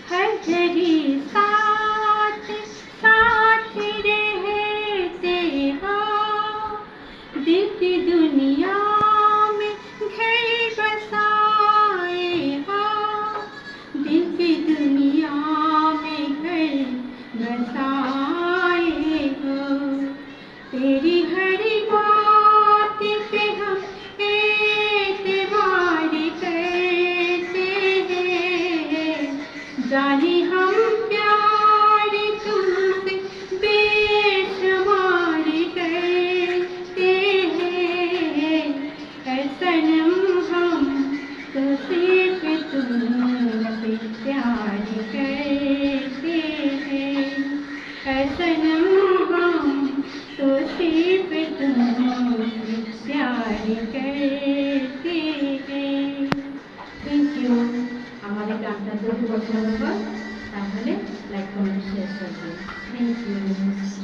हर घड़ी साथ साथ रहते हो, दिल की दुनिया में घर बसाए हो, दिल की दुनिया में घर बसाए हो। तेरी हर बात पे हम एतबार करते हैं, जाने हम प्यार तुमसे बेशुमार करते हैं। ऐ सनम हम तो सिर्फ तुमसे प्यार करते हैं। ऐ सनम हम तो सिर्फ तुमसे प्यार करते हैं। Thank you. हमारे गानটা যদি পছন্দ হয় তাহলে লাইক কমেন্ট শেয়ার করবেন। Thank you.